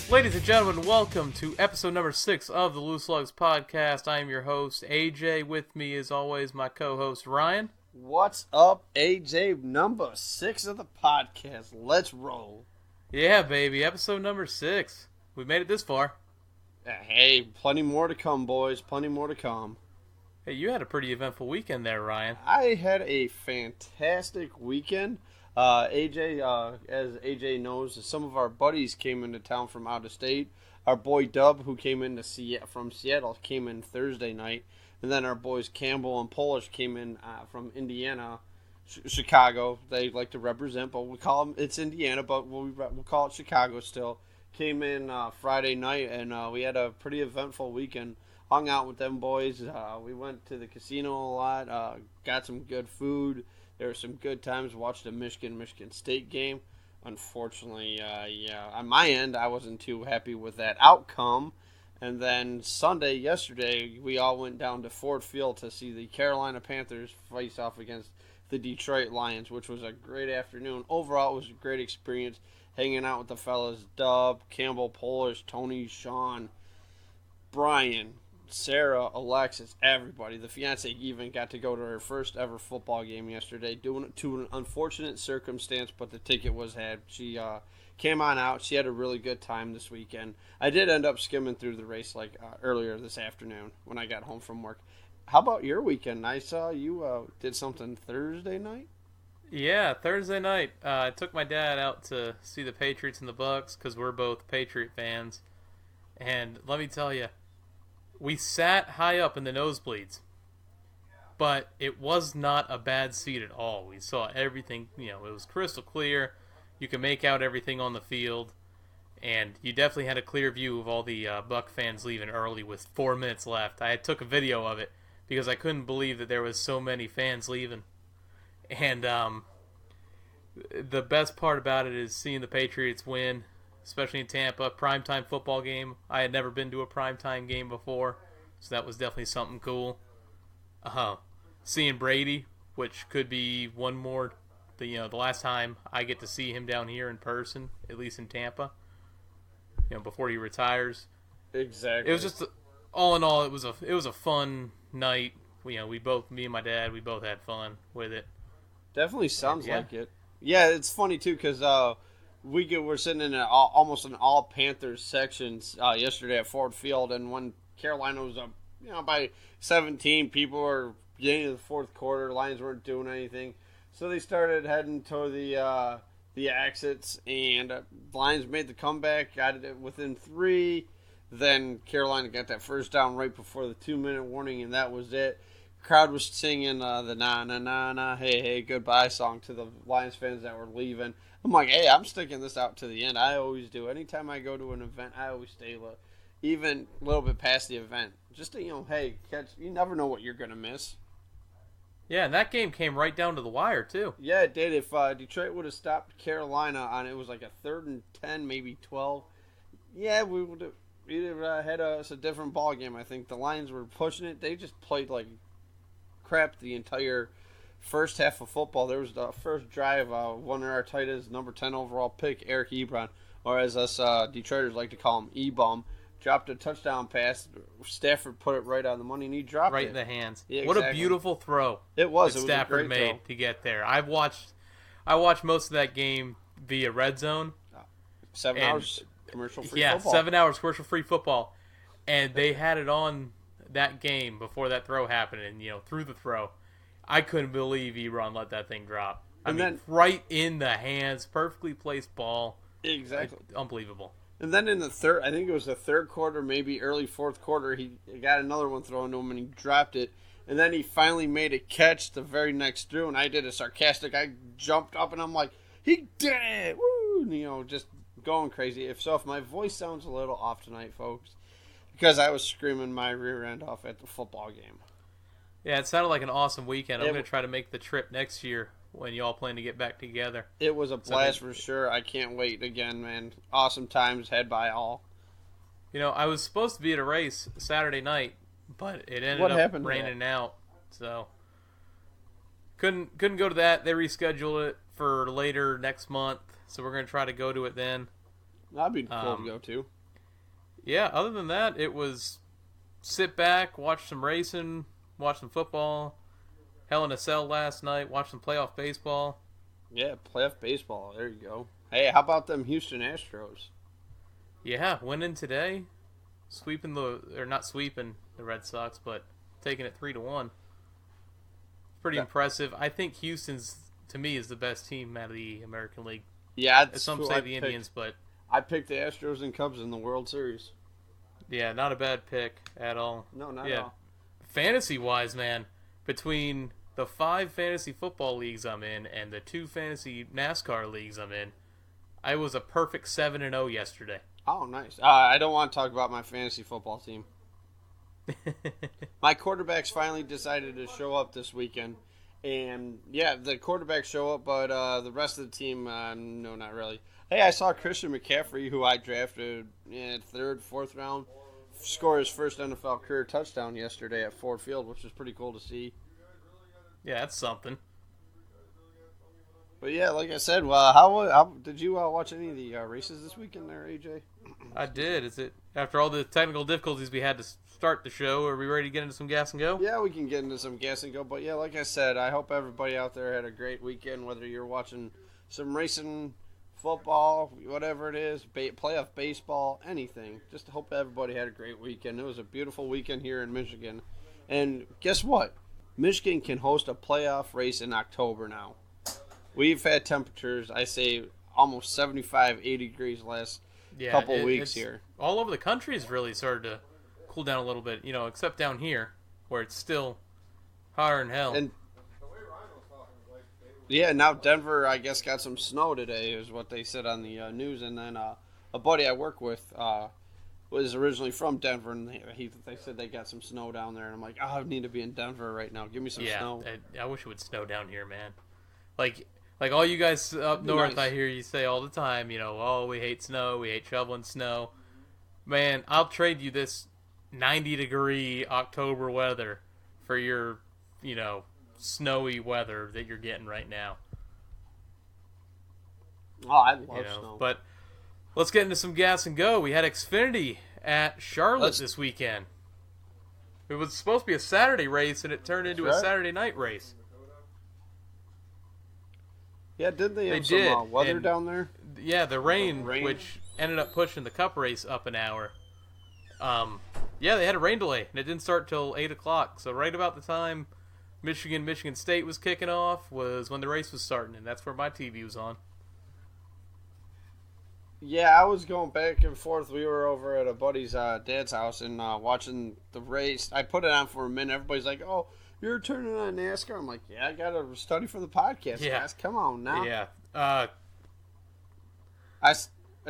Ladies and gentlemen, welcome to episode number 6 of the Loose Lugs Podcast. I am your host, AJ. With me, as always, my co-host, Ryan. What's up, AJ? Number 6 of the podcast. Let's roll. Yeah, baby. Episode number 6. We made it this far. Hey, plenty more to come, boys. Plenty more to come. Hey, you had a pretty eventful weekend there, Ryan. I had a fantastic weekend. AJ, as AJ knows, some of our buddies came into town from out of state. Our boy Dub, who came in from Seattle, came in Thursday night. And then our boys Campbell and Polish came in from Indiana, Chicago. They like to represent, but we call them, it's Indiana, but we'll call it Chicago still. Came in Friday night, and we had a pretty eventful weekend. Hung out with them boys. We went to the casino a lot, got some good food. There were some good times. Watched the Michigan State game. Unfortunately, on my end, I wasn't too happy with that outcome. And then yesterday, we all went down to Ford Field to see the Carolina Panthers face off against the Detroit Lions, which was a great afternoon. Overall, it was a great experience hanging out with the fellas, Dub, Campbell, Polish, Tony, Sean, Brian, Sarah, Alexis, everybody. The fiance even got to go to her first ever football game yesterday, doing it to an unfortunate circumstance, but the ticket was had. She came on out. She had a really good time this weekend. I did end up skimming through the race earlier this afternoon when I got home from work. How about your weekend? I saw you did something Thursday night. Yeah, Thursday night. I took my dad out to see the Patriots and the Bucks because we're both Patriot fans. And let me tell you, we sat high up in the nosebleeds, but it was not a bad seat at all. We saw everything, it was crystal clear. You could make out everything on the field, and you definitely had a clear view of all the Buck fans leaving early with 4 minutes left. I took a video of it because I couldn't believe that there was so many fans leaving. And the best part about it is seeing the Patriots win, especially in Tampa. Primetime football game. I had never been to a primetime game before, so that was definitely something cool. Seeing Brady, which could be one more, the last time I get to see him down here in person, at least in Tampa, before he retires. Exactly. It was just, all in all, it was a fun night. Me and my dad, we both had fun with it. Definitely sounds like it. Yeah, it's funny too because we're sitting in almost an all Panthers sections yesterday at Ford Field, and when Carolina was up, by 17, people were getting to the fourth quarter. Lions weren't doing anything, so they started heading toward the exits, and Lions made the comeback, got it within 3. Then Carolina got that first down right before the 2-minute warning, and that was it. Crowd was singing the na na na na hey hey goodbye song to the Lions fans that were leaving. I'm like, hey, I'm sticking this out to the end. I always do. Anytime I go to an event, I always stay even a little bit past the event, just to catch. You never know what you're gonna miss. Yeah, and that game came right down to the wire too. Yeah, it did. If Detroit would have stopped Carolina on it was like a 3rd and 10, maybe 12. Yeah, we'd have had us a different ball game. I think the Lions were pushing it. They just played like crap the entire first half of football. There was the first drive, one of our tight ends, number 10 overall pick, Eric Ebron, or as us Detroiters like to call him, E-Bum, dropped a touchdown pass. Stafford put it right on the money, and he dropped it. Right in the hands. Yeah, what a beautiful throw. It was. That It was Stafford a great made throw. to get there. I watched most of that game via Red Zone. 7 hours commercial-free football. 7 hours commercial-free football. And they had it on that game before that throw happened, and through the throw, I couldn't believe Ebron let that thing drop. I mean, right in the hands, perfectly placed ball. Exactly. Unbelievable. And then in the third, I think it was the third quarter, maybe early fourth quarter, he got another one thrown to him and he dropped it. And then he finally made a catch the very next through, and I did a sarcastic. I jumped up and I'm like, he did it! Woo! Just going crazy. If my voice sounds a little off tonight, folks, because I was screaming my rear end off at the football game. Yeah, it sounded like an awesome weekend. I'm going to try to make the trip next year when you all plan to get back together. It was a blast for sure. I can't wait again, man. Awesome times had by all. I was supposed to be at a race Saturday night, but it ended up raining out. So couldn't go to that. They rescheduled it for later next month, so we're going to try to go to it then. That'd be cool to go to. Yeah, other than that, it was sit back, watch some racing, watch some football. Hell in a Cell last night, watch some playoff baseball. Yeah, playoff baseball. There you go. Hey, how about them Houston Astros? Yeah, winning today, not sweeping the Red Sox, but taking it 3-1. Pretty impressive. I think Houston's, to me, is the best team out of the American League. Yeah, some say the Indians, but I picked the Astros and Cubs in the World Series. Yeah, not a bad pick at all. No, not at all. Fantasy-wise, man, between the 5 fantasy football leagues I'm in and the 2 fantasy NASCAR leagues I'm in, I was a perfect 7-0 yesterday. Oh, nice. I don't want to talk about my fantasy football team. My quarterbacks finally decided to show up this weekend. And, yeah, the quarterbacks show up, but the rest of the team, no, not really. Hey, I saw Christian McCaffrey, who I drafted in 3rd, 4th round, score his first NFL career touchdown yesterday at Ford Field, which was pretty cool to see. Yeah, that's something. But, yeah, like I said, well, how did you watch any of the races this weekend there, AJ? I did. Is it after all the technical difficulties we had to start the show? Are we ready to get into some gas and go? Yeah, we can get into some gas and go. But yeah, like I said, I hope everybody out there had a great weekend. Whether you're watching some racing, football, whatever it is, playoff baseball, anything. Just hope everybody had a great weekend. It was a beautiful weekend here in Michigan. And guess what? Michigan can host a playoff race in October now. We've had temperatures, I say, almost 75, 80 degrees last couple weeks here. All over the country has really started to cool down a little bit, except down here where it's still hotter than hell. And yeah, now Denver, I guess, got some snow today, is what they said on the news. And then a buddy I work with was originally from Denver, and they said they got some snow down there. And I'm like, I need to be in Denver right now. Give me some snow. I wish it would snow down here, man. Like all you guys up north, nice. I hear you say all the time, we hate snow, we hate shoveling snow. Man, I'll trade you this 90-degree October weather for your, snowy weather that you're getting right now. Oh, I love snow. But let's get into some gas and go. We had Xfinity at Charlotte this weekend. It was supposed to be a Saturday race, and it turned into a Saturday night race. Yeah, didn't they have some weather down there? Yeah, the rain, which ended up pushing the Cup race up an hour. Yeah, they had a rain delay, and it didn't start till 8 o'clock. So right about the time Michigan State was kicking off was when the race was starting, and that's where my TV was on. Yeah, I was going back and forth. We were over at a buddy's dad's house and watching the race. I put it on for a minute. Everybody's like, oh, you're turning on NASCAR? I'm like, yeah, I got to study for the podcast, guys. Come on now. Yeah. I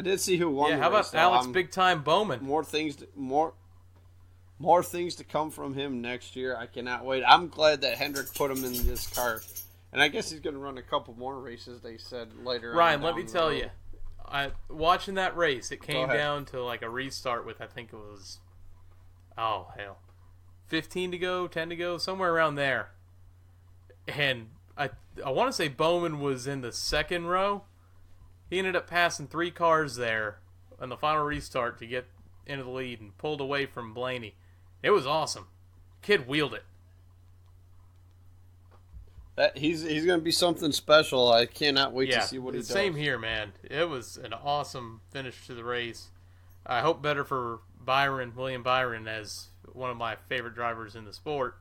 did see who won the race. How about Alex Big Time Bowman? More things to come from him next year. I cannot wait. I'm glad that Hendrick put him in this car. And I guess he's going to run a couple more races, they said, later on. Ryan, let me tell you. Watching that race, it came down to like a restart with, I think it was, 15 to go, 10 to go, somewhere around there. And I want to say Bowman was in the second row. He ended up passing 3 cars there on the final restart to get into the lead and pulled away from Blaney. It was awesome. Kid wheeled it. He's going to be something special. I cannot wait to see what he does. Same here, man. It was an awesome finish to the race. I hope better for William Byron, as one of my favorite drivers in the sport.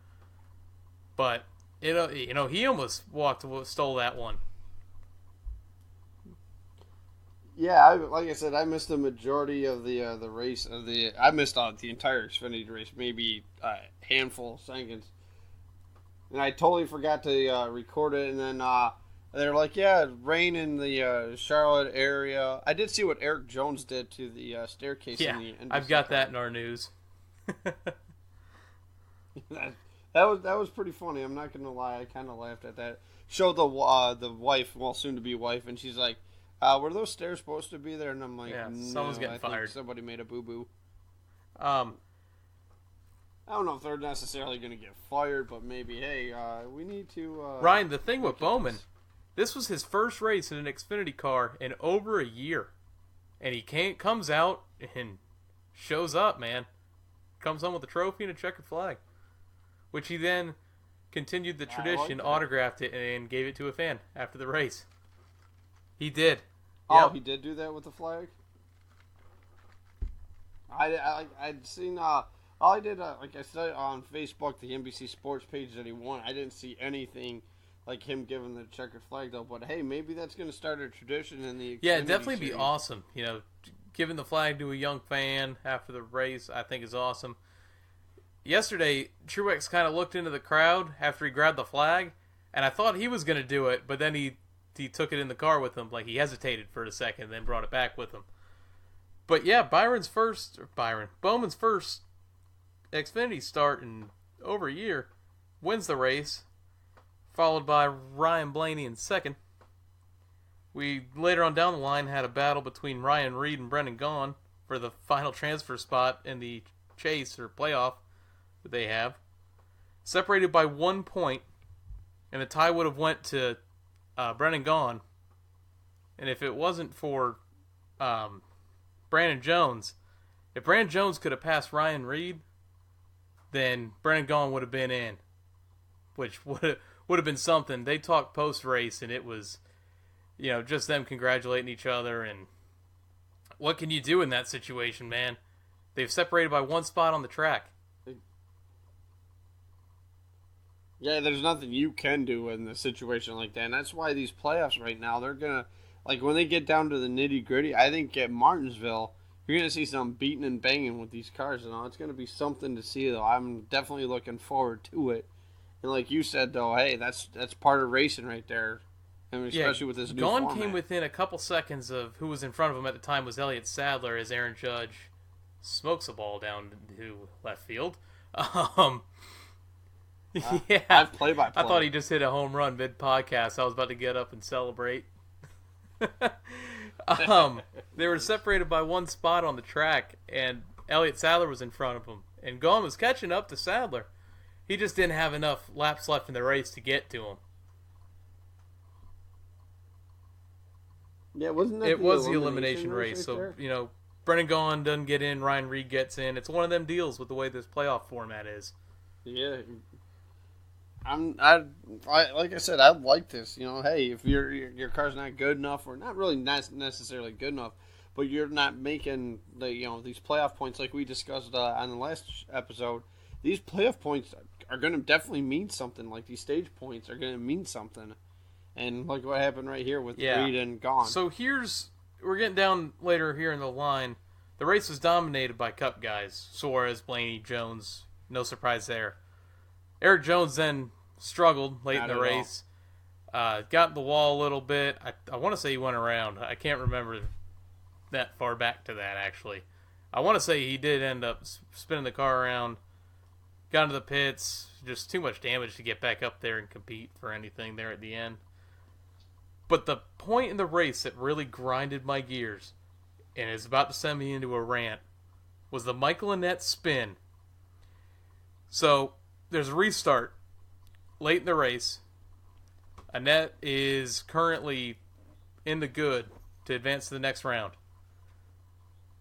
But he almost stole that one. Yeah, like I said, I missed the majority of the race. I missed out the entire Xfinity race, maybe a handful of seconds. And I totally forgot to record it. And then they're like, yeah, rain in the Charlotte area. I did see what Eric Jones did to the staircase. Yeah, in the I've got that in our news. that was pretty funny. I'm not gonna lie. I kind of laughed at that. Showed the wife, well, soon to be wife, and she's like, "Were those stairs supposed to be there?" And I'm like, "No, someone's getting fired. Somebody made a boo boo." I don't know if they're necessarily going to get fired, but maybe, hey, we need to... Ryan, the thing with Bowman, this was his first race in an Xfinity car in over a year. And he comes out and shows up, man. Comes home with a trophy and a checkered flag, which he then continued the tradition, autographed it, and gave it to a fan after the race. He did. Oh, Yep. he did do that with the flag? I'd seen, all I did, like I said on Facebook, the NBC Sports page that he won, I didn't see anything like him giving the checkered flag, though. But, hey, maybe that's going to start a tradition in the Xfinity Yeah, definitely series. be awesome. Giving the flag to a young fan after the race, I think is awesome. Yesterday, Truex kind of looked into the crowd after he grabbed the flag, and I thought he was going to do it, but then he took it in the car with him. Like, he hesitated for a second, then brought it back with him. But yeah, Bowman's first Xfinity start in over a year, wins the race, followed by Ryan Blaney in second. We, later on down the line, had a battle between Ryan Reed and Brendan Gaughan for the final transfer spot in the chase or playoff that they have. Separated by 1 point, and the tie would have went to Brendan Gaughan. And if it wasn't for Brandon Jones, if Brandon Jones could have passed Ryan Reed, then Brendan Gaughan would have been in, which would have been something. They talked post-race, and it was, just them congratulating each other. And what can you do in that situation, man? They've separated by 1 spot on the track. Yeah, there's nothing you can do in a situation like that. And that's why these playoffs right now, they're going to, like when they get down to the nitty-gritty, I think at Martinsville, you're going to see some beating and banging with these cars. It's going to be something to see, though. I'm definitely looking forward to it. And like you said, though, hey, that's part of racing right there. I mean, especially with this new format. Gaughan came within a couple seconds of who was in front of him at the time was Elliott Sadler as Aaron Judge smokes a ball down to left field. Yeah, I've play-by-play. I thought he just hit a home run mid-podcast. I was about to get up and celebrate. They were separated by 1 spot on the track, and Elliott Sadler was in front of him. And Gaughan was catching up to Sadler. He just didn't have enough laps left in the race to get to him. Yeah, wasn't that it was the elimination race. Right so, Brendan Gaughan doesn't get in, Ryan Reed gets in. It's one of them deals with the way this playoff format is. Yeah. Like I said, I like this. Hey, if your car's not good enough, or not really necessarily good enough, but you're not making these playoff points like we discussed on the last episode. These playoff points are going to definitely mean something. Like these stage points are going to mean something, and like what happened right here with Reed and Gaughan. So we're getting down later here in the line. The race was dominated by Cup guys: Suarez, Blaney, Jones. No surprise there. Eric Jones then struggled late in the race. Got in the wall a little bit. I want to say he went around. I can't remember that far back to that, actually. I want to say he did end up spinning the car around. Got into the pits. Just too much damage to get back up there and compete for anything there at the end. But the point in the race that really grinded my gears and is about to send me into a rant was the Michael Annett spin. So there's a restart late in the race. Annett is currently in the good to advance to the next round.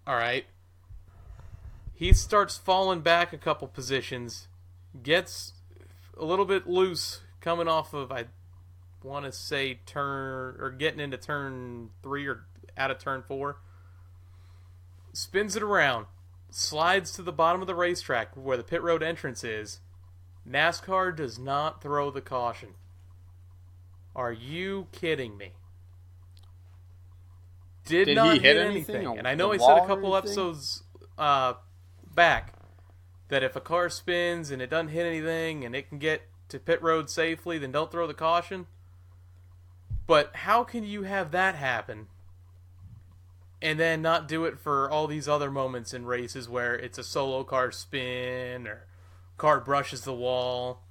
All right. He starts falling back a couple positions, gets a little bit loose coming off of, I want to say, getting into turn 3 or out of turn 4. Spins it around, slides to the bottom of the racetrack where the pit road entrance is. NASCAR does not throw the caution. Are you kidding me? Did not he hit anything. And I know I said a couple episodes back that if a car spins and it doesn't hit anything and it can get to pit road safely, then don't throw the caution. But how can you have that happen and then not do it for all these other moments in races where it's a solo car spin or car brushes the wall?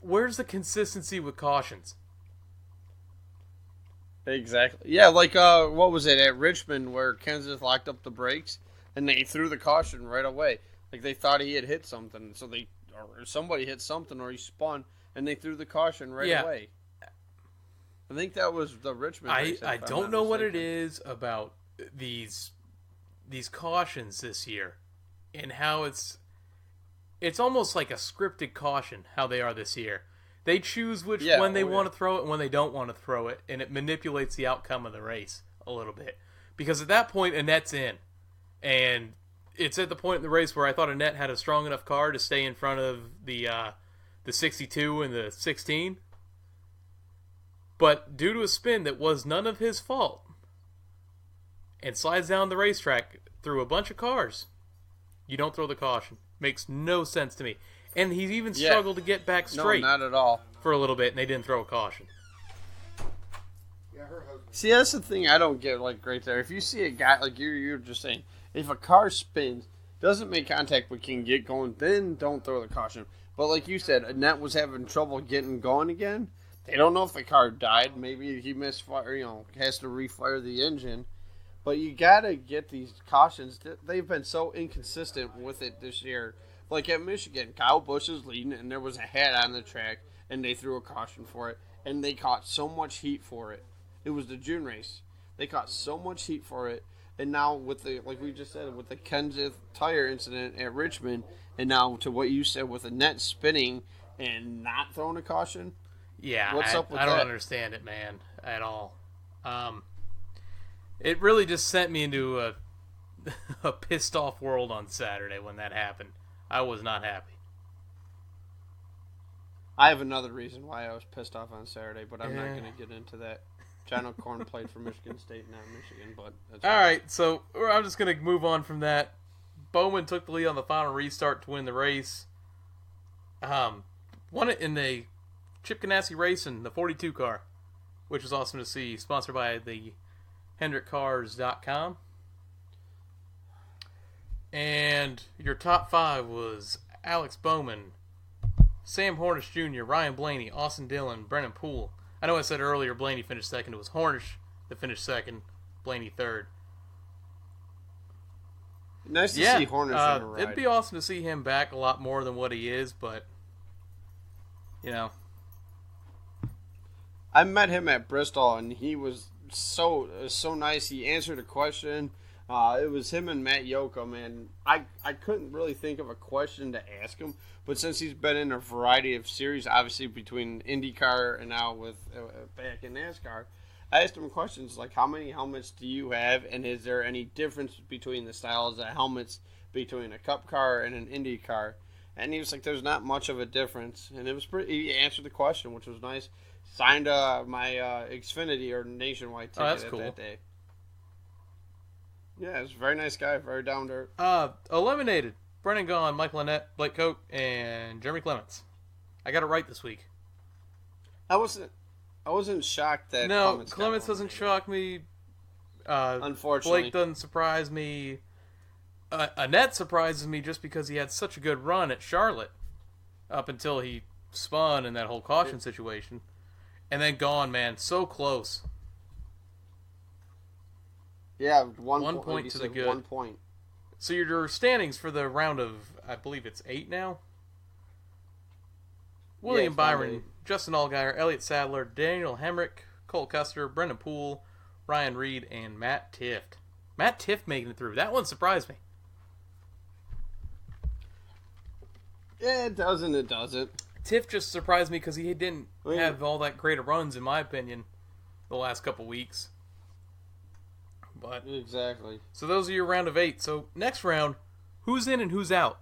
Where's the consistency with cautions? Exactly. Yeah, like what was it at Richmond where Kenseth locked up the brakes and they threw the caution right away. Like they thought he had hit something, so or somebody hit something or he spun and they threw the caution right away. I think that was the Richmond race. I don't know what it is about these these cautions this year and how it's almost like a scripted caution how they are this year. They choose when they want to throw it and when they don't want to throw it, and it manipulates the outcome of the race a little bit. Because at that point, Annette's in. And it's at the point in the race where I thought Annette had a strong enough car to stay in front of the 62 and the 16. But due to a spin that was none of his fault, and slides down the racetrack through a bunch of cars, you don't throw the caution. Makes no sense to me. And he's even struggled to get back straight. No, not at all. For a little bit, and they didn't throw a caution. See, that's the thing I don't get, like, right there. If you see a guy, like you're just saying, if a car spins, doesn't make contact but can get going, then don't throw the caution. But like you said, Annette was having trouble getting going again. They don't know if the car died. Maybe he misfire, has to refire the engine. But you gotta get these cautions. They've been so inconsistent with it this year. Like at Michigan, Kyle Busch is leading, and there was a hat on the track, and they threw a caution for it, and they caught so much heat for it. It was the June race. They caught so much heat for it, and now with the, like we just said, with the Kenseth tire incident at Richmond, and now to what you said with Annette spinning and not throwing a caution. Yeah, what's up with that? I don't understand it, man, at all. It really just sent me into a pissed off world on Saturday when that happened. I was not happy. I have another reason why I was pissed off on Saturday, but I'm not going to get into that. John O'Corn played for Michigan State, not Michigan, but that's all right. So I'm just going to move on from that. Bowman took the lead on the final restart to win the race. Won it in the Chip Ganassi race in the 42 car, which was awesome to see. Sponsored by the HendrickCars.com. And your top 5 was Alex Bowman, Sam Hornish Jr., Ryan Blaney, Austin Dillon, Brennan Poole. I know I said earlier Blaney finished second. It was Hornish that finished second, Blaney third. Nice to see Hornish on the ride. It'd be awesome to see him back a lot more than what he is, but, I met him at Bristol, and he was so nice. He answered a question. It was him and Matt Yoakum, and I couldn't really think of a question to ask him, but since he's been in a variety of series, obviously between IndyCar and now with back in NASCAR, I asked him questions like, how many helmets do you have, and is there any difference between the styles of helmets between a Cup car and an Indy car? And he was like, there's not much of a difference, and it was he answered the question, which was nice. Signed my Xfinity or Nationwide ticket cool. that day. Yeah, he's a very nice guy, very down to earth. Eliminated. Brennan Gaughan, Michael Annett, Blake Koch, and Jeremy Clements. I got it right this week. I wasn't shocked that Clements doesn't shock me. Unfortunately. Blake doesn't surprise me. Annett surprises me just because he had such a good run at Charlotte up until he spun in that whole caution situation. And then Gaughan, man, so close. Yeah, one point to the good. 1 point. So your standings for the round of, I believe it's 8 now? William Byron, Justin Allgaier, Elliott Sadler, Daniel Hemrick, Cole Custer, Brendan Poole, Ryan Reed, and Matt Tifft. Matt Tifft making it through. That one surprised me. Yeah, it doesn't. Tifft just surprised me because he didn't have all that great of runs, in my opinion, the last couple weeks. But exactly. So those are your round of 8. So next round, who's in and who's out?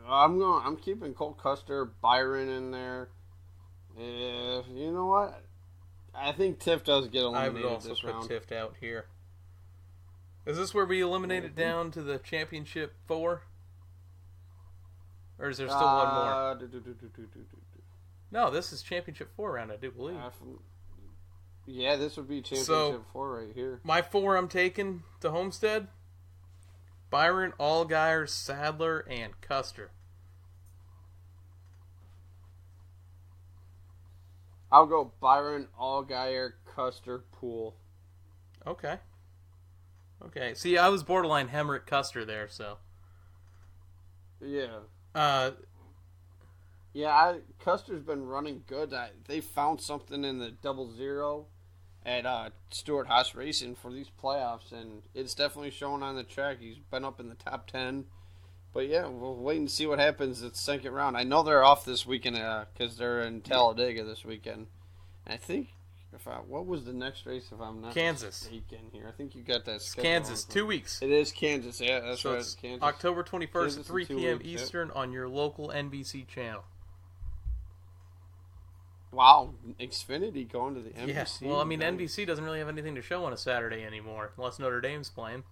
I'm keeping Cole Custer, Byron in there. You know what? I think Tifft does get eliminated this round. I would also put Tifft out here. Is this where we eliminate it down to the championship 4? Or is there still one more? No, this is championship 4 round, I do believe. Yeah, this would be championship 4 right here. My 4 I'm taking to Homestead: Byron, Allgaier, Sadler, and Custer. I'll go Byron, Allgaier, Custer, Poole. Okay. See, I was borderline Hemrick, Custer there, so. Yeah. Yeah, Custer's been running good. They found something in the 00. at Stewart Haas Racing for these playoffs, and it's definitely showing on the track. He's been up in the top 10. But yeah, we'll wait and see what happens at the second round. I know they're off this weekend because they're in Talladega this weekend. And I think, what was the next race if I'm not Kansas mistaken here? I think you got that schedule. Kansas, 2 weeks. It is Kansas, yeah, that's so right. It's Kansas. October 21st Kansas at 3 in 2 p.m. weeks, Eastern on your local NBC channel. Wow, Xfinity going to the NBC. Yeah, well, I mean, NBC doesn't really have anything to show on a Saturday anymore, unless Notre Dame's playing.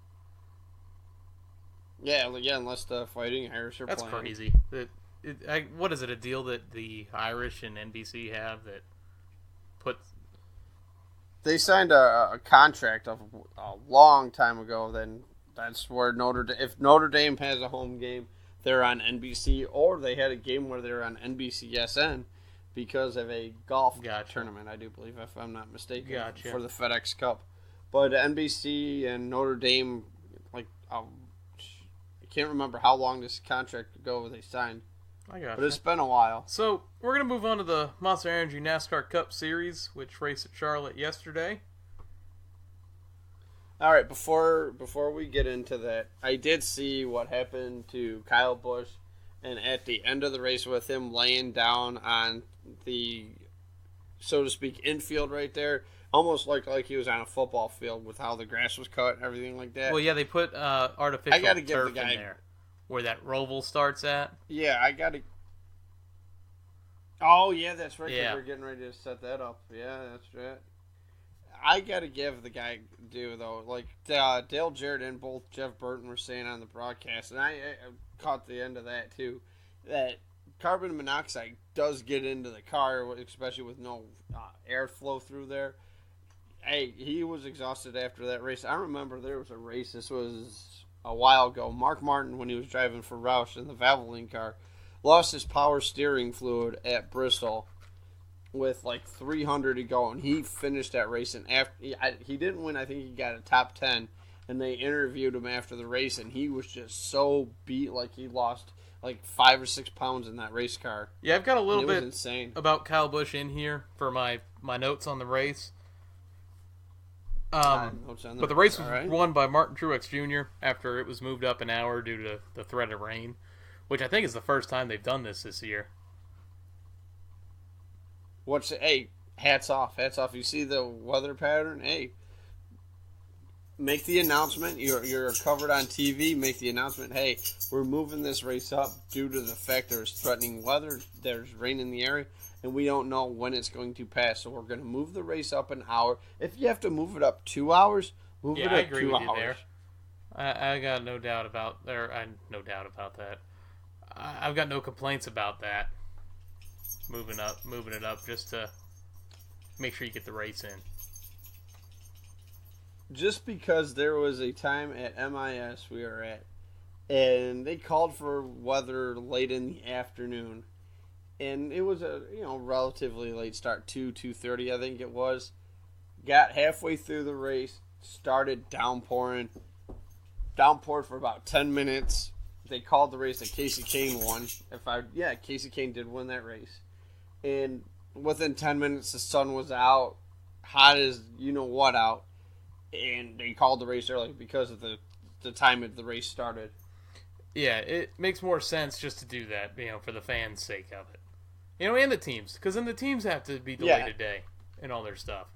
Yeah, unless the Fighting Irish are That's playing. crazy. What is it, a deal that the Irish and NBC have that puts... They signed a contract a long time ago. Then that's where if Notre Dame has a home game, they're on NBC, or they had a game where they're on NBCSN because of a golf tournament, I do believe, if I'm not mistaken, for the FedEx Cup. But NBC and Notre Dame, I can't remember how long this contract ago they signed. But it's been a while. So, we're going to move on to the Monster Energy NASCAR Cup Series, which raced at Charlotte yesterday. All right, before we get into that, I did see what happened to Kyle Busch, and at the end of the race with him laying down on the, so to speak, infield right there, almost like he was on a football field with how the grass was cut and everything like that. Well, yeah, they put artificial turf in there, where that roval starts at. Yeah, I got to... Oh, yeah, that's right, because yeah. we're getting ready to set that up. Yeah, that's right. I got to give the guy due, though. Like, Dale Jarrett and both Jeff Burton were saying on the broadcast, and I caught the end of that, too, that carbon monoxide does get into the car, especially with no airflow through there. Hey, he was exhausted after that race. I remember there was a race, this was a while ago. Mark Martin, when he was driving for Roush in the Valvoline car, lost his power steering fluid at Bristol with 300 to go, and he finished that race. And after he didn't win, I think he got a top 10. And they interviewed him after the race, and he was just so beat, he lost 5 or 6 pounds in that race car. Yeah, I've got a little bit insane about Kyle Busch in here for my notes on the race. But the race was won by Martin Truex Jr. after it was moved up an hour due to the threat of rain, which I think is the first time they've done this year. Hey, hats off. You see the weather pattern? Hey, make the announcement. You're covered on TV. Make the announcement. Hey, we're moving this race up due to the fact there's threatening weather. There's rain in the area, and we don't know when it's going to pass. So we're going to move the race up an hour. If you have to move it up 2 hours, move it up 2 hours. I agree with you there. I got no doubt about that. I've got no complaints about that. Moving it up just to make sure you get the race in. Just because there was a time at MIS we were at, and they called for weather late in the afternoon, and it was a relatively late start, 2:30 I think it was. Got halfway through the race, started downpouring for about 10 minutes. They called the race that Casey Kane won. Casey Kane did win that race. And within 10 minutes, the sun was out, hot as you-know-what out, and they called the race early because of the time the race started. Yeah, it makes more sense just to do that, for the fans' sake of it. And the teams, because then the teams have to be delayed a day and all their stuff.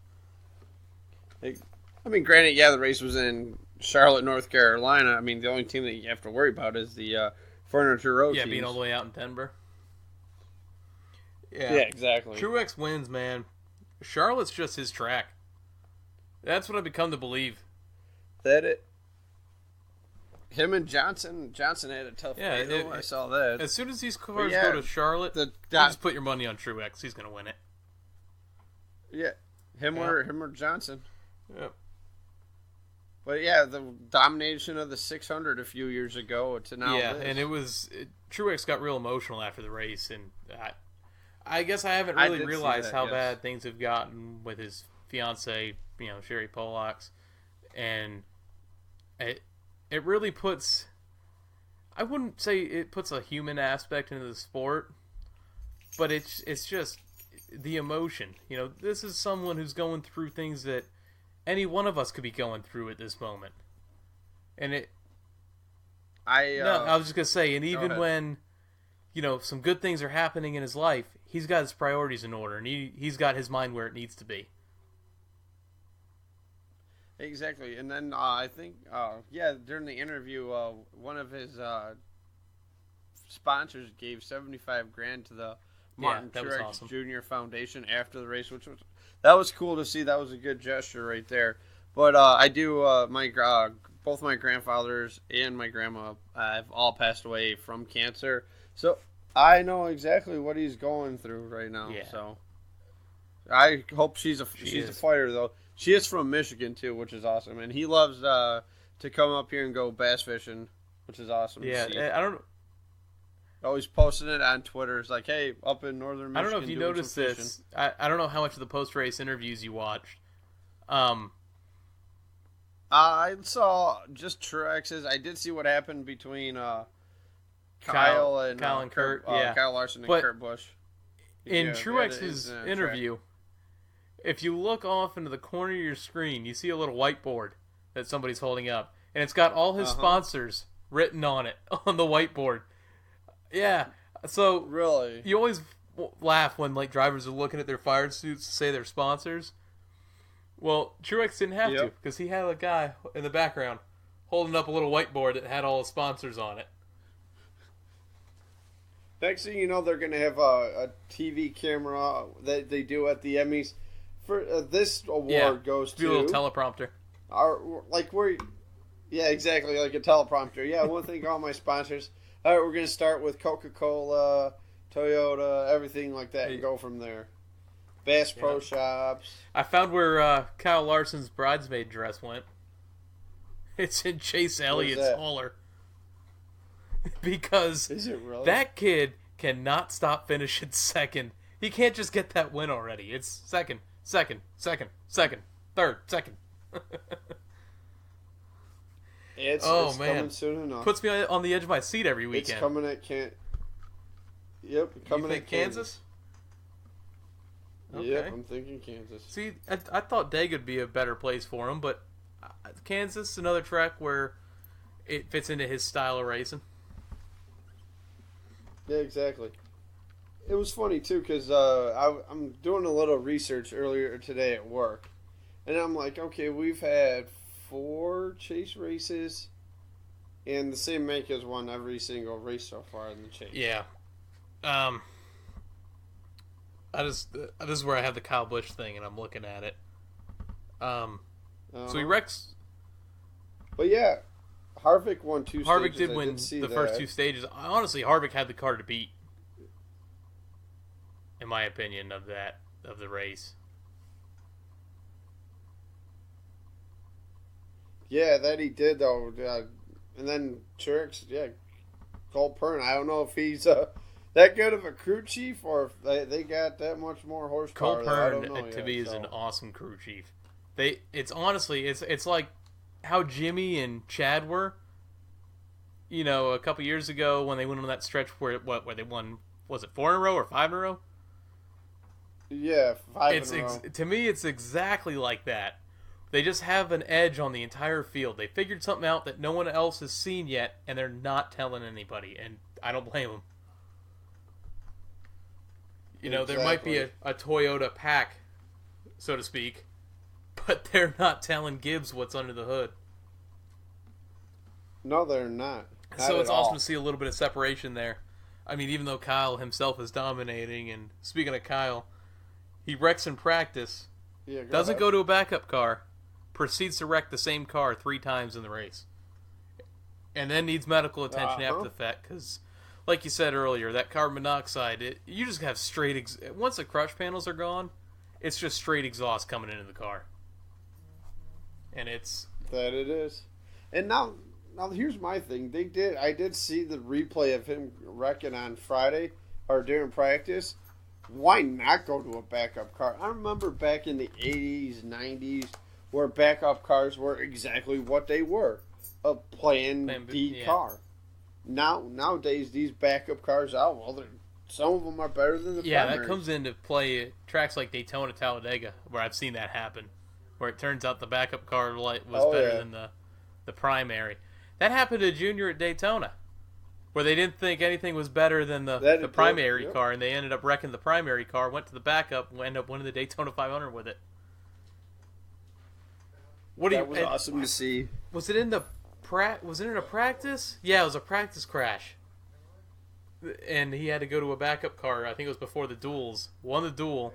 Granted, the race was in Charlotte, North Carolina. The only team that you have to worry about is the Furniture Row teams. Yeah, being all the way out in Denver. Yeah, exactly. Truex wins, man. Charlotte's just his track. That's what I've become to believe. Him and Johnson had a tough day. I saw that. As soon as these cars go to Charlotte, just put your money on Truex. He's going to win it. Yeah, him or Johnson. Yep. But the domination of the 600 a few years ago to now. Yeah, and Truex got real emotional after the race, and I guess I haven't really realized how bad things have gotten with his fiance, Sherry Pollock's, and it really puts, I wouldn't say it puts a human aspect into the sport, but it's just the emotion. You know, this is someone who's going through things that any one of us could be going through at this moment. And I was just going to say, and even when, you know, some good things are happening in his life, he's got his priorities in order, and he's got his mind where it needs to be. Exactly. And then I think, during the interview, one of his sponsors gave $75,000 to the Martin Truex Jr. Foundation after the race, that was cool to see. That was a good gesture right there. But I do both my grandfathers and my grandma have all passed away from cancer, so I know exactly what he's going through right now. Yeah. So I hope she's a fighter though. She is from Michigan too, which is awesome, and he loves to come up here and go bass fishing, which is awesome. Yeah, to see. I don't. Always posting it on Twitter. It's like, hey, up in northern Michigan. I don't know if you noticed this. I don't know how much of the post-race interviews you watched. I saw just Truex's. I did see what happened between Kyle and Kurt. Kyle Larson and Kurt Busch. In Truex's interview, if you look off into the corner of your screen, you see a little whiteboard that somebody's holding up, and it's got all his sponsors written on it on the whiteboard. Yeah, so really, you always laugh when like drivers are looking at their fire suits to say they're sponsors. Well, Truex didn't have to, because he had a guy in the background holding up a little whiteboard that had all the sponsors on it. Next thing you know, they're going to have a TV camera that they do at the Emmys. For this award goes to a little teleprompter. Exactly, like a teleprompter. Yeah, I want to thank all my sponsors. All right, we're going to start with Coca-Cola, Toyota, everything like that, and go from there. Bass Pro Shops. I found where Kyle Larson's bridesmaid dress went. It's in Chase Elliott's hauler. Because is it really? That kid cannot stop finishing second. He can't just get that win already. It's second, third, second. It's coming soon enough. Puts me on the edge of my seat every weekend. It's coming at coming at Kansas? Okay. Yep, I'm thinking Kansas. See, I thought Dega would be a better place for him, but Kansas, another track where it fits into his style of racing. Yeah, exactly. It was funny, too, because I'm doing a little research earlier today at work, and I'm like, okay, we've had 4 chase races, and the same make has won every single race so far in the chase. Yeah. This is where I have the Kyle Busch thing, and I'm looking at it. So he wrecks. But yeah, Harvick won 2 stages. Harvick did win the first 2 stages. Honestly, Harvick had the car to beat, in my opinion, of the race. Yeah, that he did though. And then Truex, Cole Pern. I don't know if he's that good of a crew chief, or if they got that much more horsepower. Cole Pern, to me, is an awesome crew chief. It's like how Jimmy and Chad were. You know, a couple years ago when they went on that stretch where they won, was it 4 in a row or 5 in a row? Yeah, 5 in a row. To me, it's exactly like that. They just have an edge on the entire field. They figured something out that no one else has seen yet, and they're not telling anybody, and I don't blame them. You know, there might be a Toyota pack, so to speak, but they're not telling Gibbs what's under the hood. No, they're not. So it's awesome to see a little bit of separation there. I mean, even though Kyle himself is dominating, and speaking of Kyle, he wrecks in practice, doesn't go to a backup car, proceeds to wreck the same car 3 times in the race, and then needs medical attention after the fact, because, like you said earlier, that carbon monoxide, you just have straight, once the crush panels are gone, it's just straight exhaust coming into the car. And it's... That it is. And now here's my thing. I did see the replay of him wrecking on Friday, or during practice. Why not go to a backup car? I remember back in the 80s, 90s, where backup cars were exactly what they were. A Plan B car. Nowadays, these backup cars, some of them are better than the primaries. That comes into play at tracks like Daytona, Talladega, where I've seen that happen, where it turns out the backup car was better than the primary. That happened to Junior at Daytona, where they didn't think anything was better than the primary car, and they ended up wrecking the primary car, went to the backup, and ended up winning the Daytona 500 with it. That was awesome to see. Was it in a practice? Yeah, it was a practice crash. And he had to go to a backup car. I think it was before the duels. Won the duel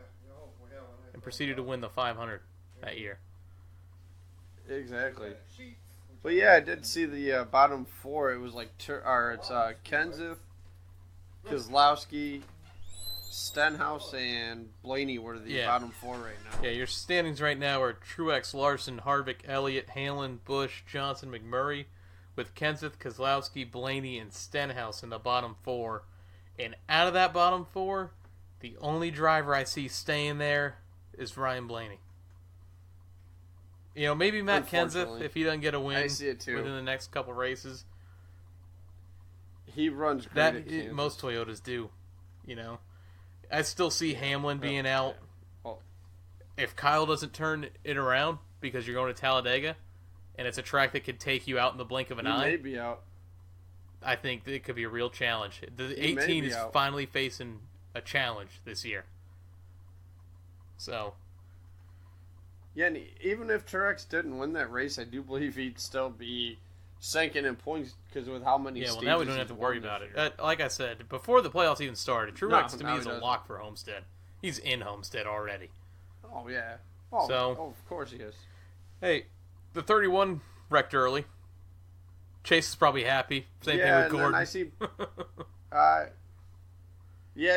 and proceeded to win the 500 that year. Exactly. But yeah, I did see the bottom four. It was like it's Kenseth, Keselowski, Stenhouse, and Blaney were the bottom four right now. Yeah, your standings right now are Truex, Larson, Harvick, Elliott, Hamlin, Busch, Johnson, McMurray, with Kenseth, Keselowski, Blaney, and Stenhouse in the bottom four. And out of that bottom four, the only driver I see staying there is Ryan Blaney. You know, maybe Matt Kenseth, if he doesn't get a win within the next couple races. He runs great at Kansas. Most Toyotas do, you know. I still see Hamlin being out. If Kyle doesn't turn it around because you're going to Talladega, and it's a track that could take you out in the blink of an eye. He may be out. I think it could be a real challenge. The 18 is finally facing a challenge this year. So. Yeah, and even if Truex didn't win that race, I do believe he'd still be sinking in points because with how many stages. Yeah, well, now we don't have to worry about it. Like I said, before the playoffs even started, Truex to me is a lock for Homestead. He's in Homestead already. Oh, yeah. Of course he is. Hey, the 31 wrecked early. Chase is probably happy. Same thing with Gordon. I see. I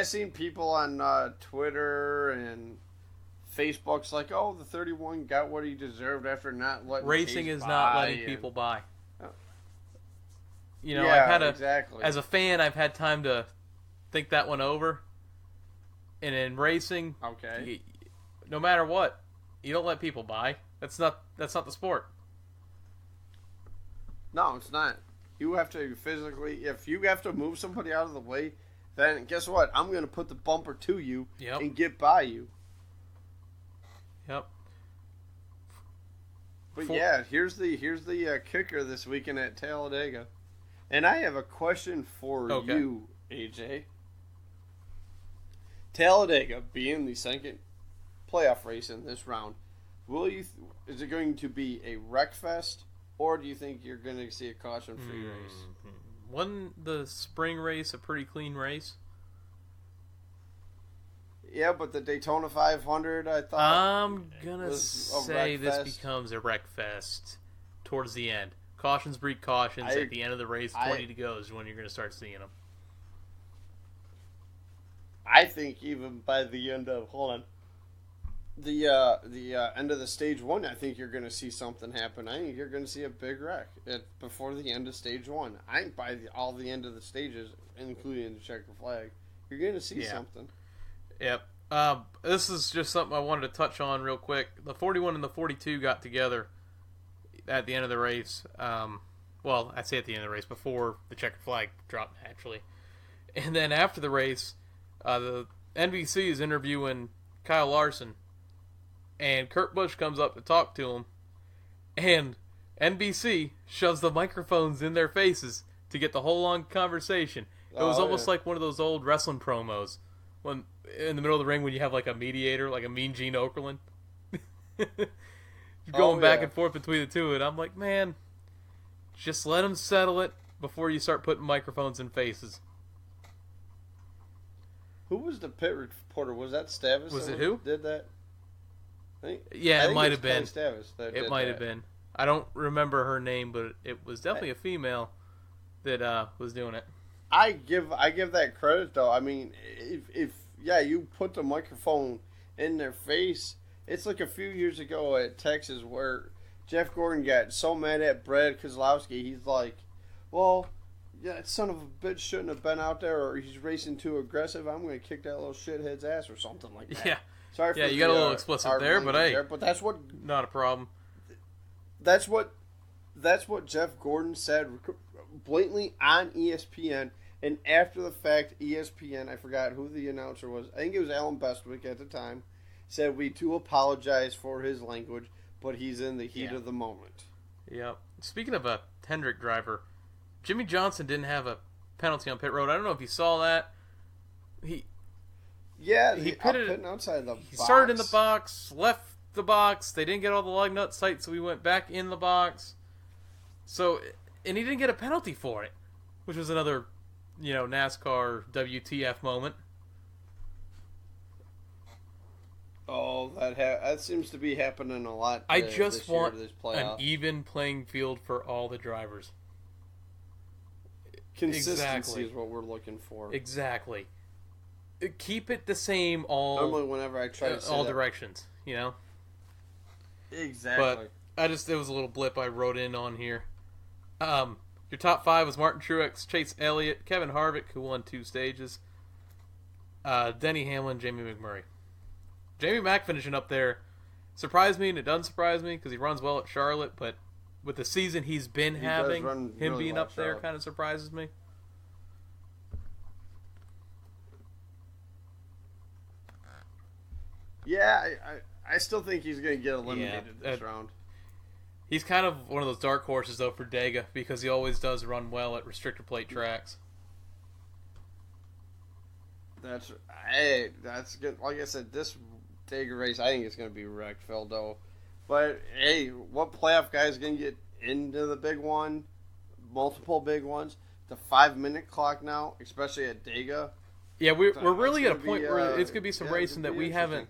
seen people on Twitter and Facebook's like, oh, the 31 got what he deserved after not letting racing Chase is by not letting people by. You know, exactly. As a fan, I've had time to think that one over. And in racing, no matter what, you don't let people by. That's not the sport. No, it's not. You have to physically, if you have to move somebody out of the way, then guess what? I'm going to put the bumper to you and get by you. Yep. But here's the kicker this weekend at Talladega. And I have a question for you, AJ. Talladega being the second playoff race in this round, is it going to be a wreck fest, or do you think you're going to see a caution-free race? Wasn't the spring race a pretty clean race? Yeah, but the Daytona 500, I thought, I'm gonna say this becomes a wreck fest towards the end. Cautions breed cautions at the end of the race. 20 to go is when you're going to start seeing them. I think even by the end of the end of the stage one, I think you're going to see something happen. I think you're going to see a big wreck before the end of stage one. I think by all the end of the stages, including the checker flag, you're going to see something. Yep. This is just something I wanted to touch on real quick. The 41 and the 42 got together at the end of the race. Well, I say at the end of the race, before the checkered flag dropped, actually. And then after the race, the NBC is interviewing Kyle Larson, and Kurt Busch comes up to talk to him, and NBC shoves the microphones in their faces to get the whole long conversation. It was almost like one of those old wrestling promos, when in the middle of the ring when you have like a mediator, like a Mean Gene Okerlund. Going back and forth between the two, and I'm like, man, just let them settle it before you start putting microphones in faces. Who was the pit reporter? Was that Stavis? Was it who did that? It might have been. It might have been. I don't remember her name, but it was definitely a female that was doing it. I give that credit though. I mean, if you put the microphone in their face. It's like a few years ago at Texas where Jeff Gordon got so mad at Brad Keselowski. He's like, well, that son of a bitch shouldn't have been out there, or he's racing too aggressive. I'm going to kick that little shithead's ass or something like that. Yeah. Sorry for you got a little explicit there, but hey. But that's what... Not a problem. That's what Jeff Gordon said blatantly on ESPN And after the fact, ESPN, I forgot who the announcer was. I think it was Alan Bestwick at the time. Said we do apologize for his language, but he's in the heat of the moment. Yep. Speaking of a Hendrick driver, Jimmy Johnson didn't have a penalty on pit road. I don't know if you saw that. He pitted outside the box. He started in the box, left the box. They didn't get all the lug nuts tight, so we went back in the box. So, and he didn't get a penalty for it, which was another, NASCAR WTF moment. Oh, that seems to be happening a lot. I just this want year, this playoff. an even playing field for all the drivers. Consistency is what we're looking for. Exactly. Keep it the same normally whenever I try to say all that. directions, Exactly. But it was a little blip I wrote in on here. Your top 5 was Martin Truex, Chase Elliott, Kevin Harvick, who won 2 stages, Denny Hamlin, Jamie McMurray. Jamie Mack finishing up there surprised me, and it doesn't surprise me because he runs well at Charlotte, but with the season he's been having, him really being well up there Charlotte. kind of surprises me. Yeah, I still think he's going to get eliminated this round. He's kind of one of those dark horses, though, for Dega, because he always does run well at restrictor plate tracks. That's good. Like I said, this Dega race, I think it's going to be wrecked, Feldo. But, hey, what playoff guy is going to get into the big one? Multiple big ones. The 5-minute clock now, especially at Dega. Yeah, we're really at a point where it's going to be some racing that we interesting. haven't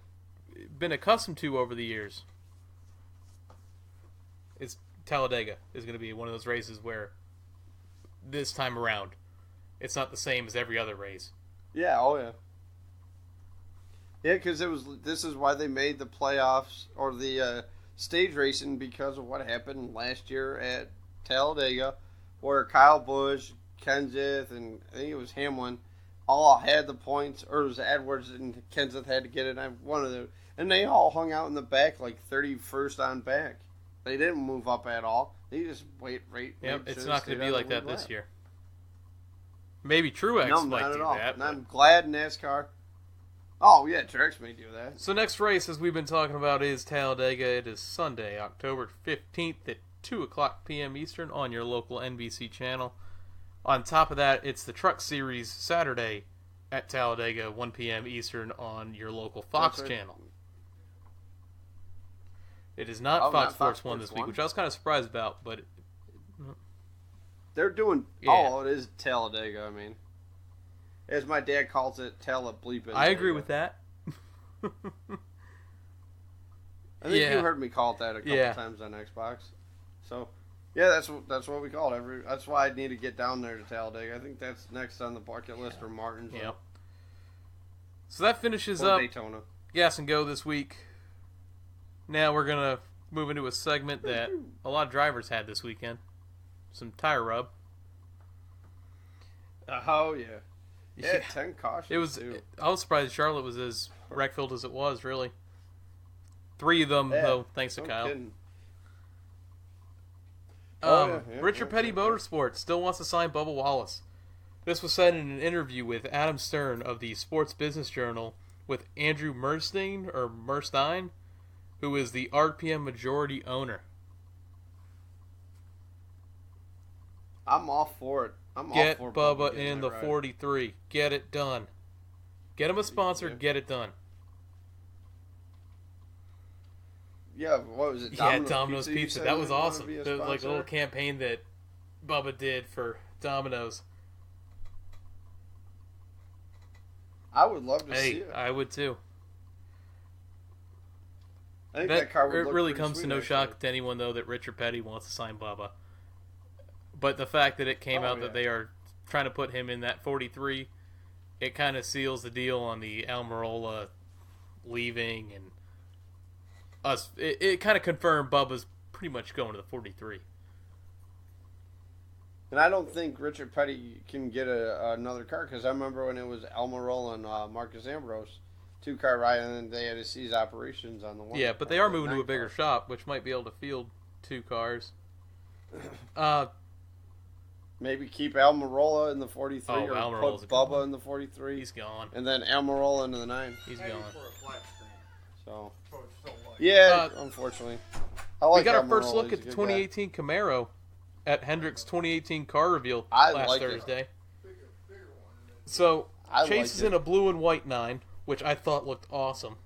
been accustomed to over the years. It's Talladega is going to be one of those races where this time around it's not the same as every other race. Yeah, oh yeah. Yeah, because this is why they made the playoffs or the stage racing because of what happened last year at Talladega, where Kyle Busch, Kenseth, and I think it was Hamlin all had the points, or it was Edwards and Kenseth had to get it. One of them, and they all hung out in the back like 31st on back. They didn't move up at all. They just wait. Yep, it's not going to be like that this year. Maybe Truex might do that. And I'm glad NASCAR. Oh yeah, Truex may do that. So next race, as we've been talking about, is Talladega. It is Sunday, October 15th at 2:00 p.m. Eastern on your local NBC channel. On top of that, it's the Truck Series Saturday at Talladega, 1 p.m. Eastern on your local Fox channel. It is not Fox Sports 1 this week, which I was kind of surprised about, but they're doing. Yeah. Oh, it is Talladega. I mean, as my dad calls it, Tala-bleeping. I agree with that. I think you heard me call it that a couple times on Xbox. So, yeah, that's what we call it. That's why I need to get down there to Talladega. I think that's next on the bucket list for Martin. Yeah. So that finishes up Daytona. Gas and Go this week. Now we're going to move into a segment that a lot of drivers had this weekend. Some tire rub. Oh, yeah. Yeah, 10 cautions, I was surprised Charlotte was as wreck-filled as it was, really. 3 of them, though, thanks to Kyle. Richard Petty Motorsports still wants to sign Bubba Wallace. This was said in an interview with Adam Stern of the Sports Business Journal with Andrew Merstein, who is the RPM majority owner. I'm all for it. Get Bubba in the 43. Get it done. Get him a sponsor. Get it done. Yeah, what was it? Domino's Pizza. That was awesome. It was like a little campaign that Bubba did for Domino's. I would love to see it. I would too. I think that car would it look really pretty comes to sweet, no actually. shock to anyone, though, that Richard Petty wants to sign Bubba. But the fact that it came out that they are trying to put him in that 43, it kind of seals the deal on the Almirola leaving and us. It kind of confirmed Bubba's pretty much going to the 43. And I don't think Richard Petty can get another car because I remember when it was Almirola and Marcus Ambrose, 2-car ride, and then they had to cease operations on the one. Yeah, but they are moving to a bigger shop, which might be able to field 2 cars. Maybe keep Almirola in the 43 or Almirola's put Bubba in the 43. He's gone. And then Almirola into the 9. He's gone. So, yeah, unfortunately. I like we got Almirola. our first look He's at a the good 2018 Camaro at Hendrick's 2018 car reveal I last like Thursday. So, Chase is in a blue and white 9, which I thought looked awesome.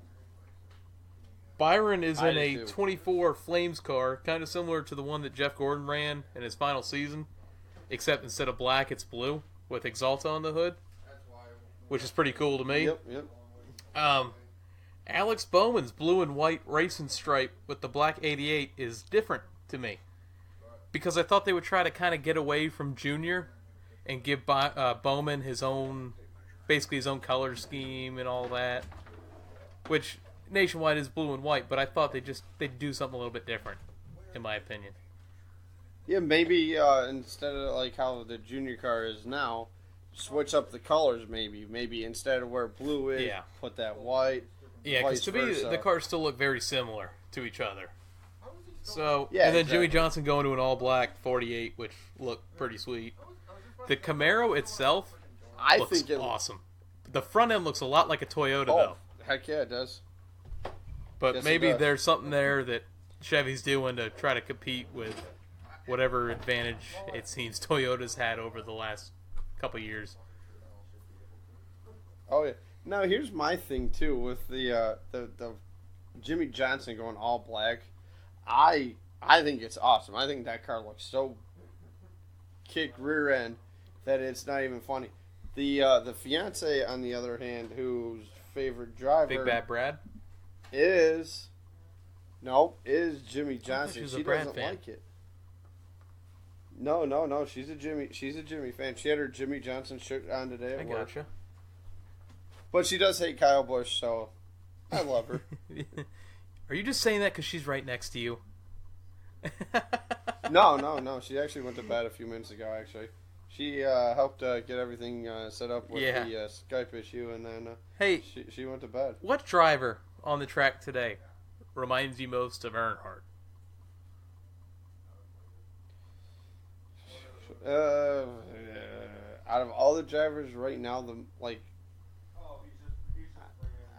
Byron is in a 24 Flames car, kind of similar to the one that Jeff Gordon ran in his final season, except instead of black, it's blue with Exalta on the hood, which is pretty cool to me. Yep. Alex Bowman's blue and white racing stripe with the black 88 is different to me, because I thought they would try to kind of get away from Junior and give Bowman his own, basically his own color scheme and all that, which Nationwide is blue and white, but I thought they'd do something a little bit different, in my opinion. Yeah, maybe instead of like how the Junior car is now, switch up the colors. Maybe instead of where blue is, put that white. Yeah, because to me the cars still look very similar to each other. So yeah, and then Jimmy Johnson going to an all black 48, which looked pretty sweet. The Camaro itself looks awesome. The front end looks a lot like a Toyota though. Heck yeah, it does. But yes, maybe there's something there that Chevy's doing to try to compete with whatever advantage it seems Toyota's had over the last couple years. Oh yeah. Now here's my thing too with the Jimmy Johnson going all black. I think it's awesome. I think that car looks so kick rear end that it's not even funny. The fiance on the other hand, whose favorite driver, Big Bad Brad, is Jimmy Johnson. She doesn't like it. No. She's a Jimmy fan. She had her Jimmy Johnson shirt on today at work. Gotcha. But she does hate Kyle Busch, so I love her. Are you just saying that because she's right next to you? No. She actually went to bed a few minutes ago, actually. She helped get everything set up with the Skype issue, and then she went to bed. What driver on the track today reminds you most of Earnhardt? Out of all the drivers right now,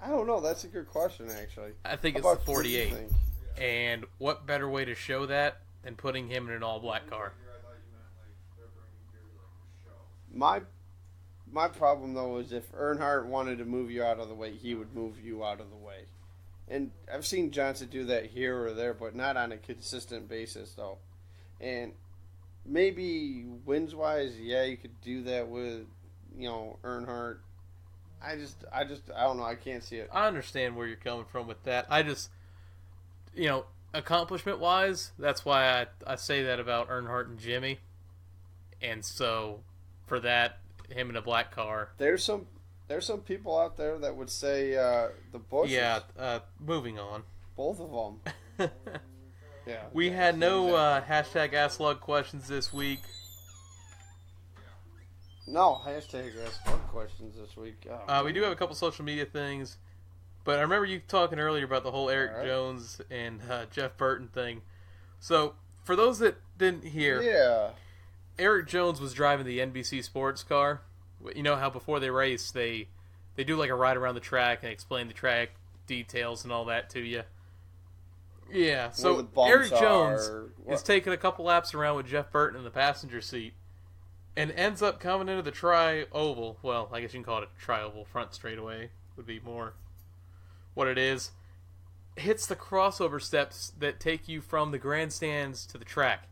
I don't know. That's a good question, actually. I think it's the 48. And what better way to show that than putting him in an all-black car? My problem, though, is if Earnhardt wanted to move you out of the way, he would move you out of the way. And I've seen Johnson do that here or there, but not on a consistent basis, though. And maybe wins-wise, you could do that with, Earnhardt. I don't know. I can't see it. I understand where you're coming from with that. I just, accomplishment-wise, that's why I say that about Earnhardt and Jimmy. And so, for that, him in a black car. There's some people out there that would say the Bushes. Yeah, moving on. Both of them. Yeah. We had no hashtag #AskLug questions this week. No, hashtag #AskLug questions this week. Oh, we do have a couple social media things. But I remember you talking earlier about the whole Eric Jones and Jeff Burton thing. So, for those that didn't hear, Eric Jones was driving the NBC Sports car. You know how before they race, they do like a ride around the track and explain the track details and all that to you. Yeah, so Eric Jones is taking a couple laps around with Jeff Burton in the passenger seat and ends up coming into the tri-oval. Well, I guess you can call it a tri-oval. Front straightaway would be more what it is. Hits the crossover steps that take you from the grandstands to the track.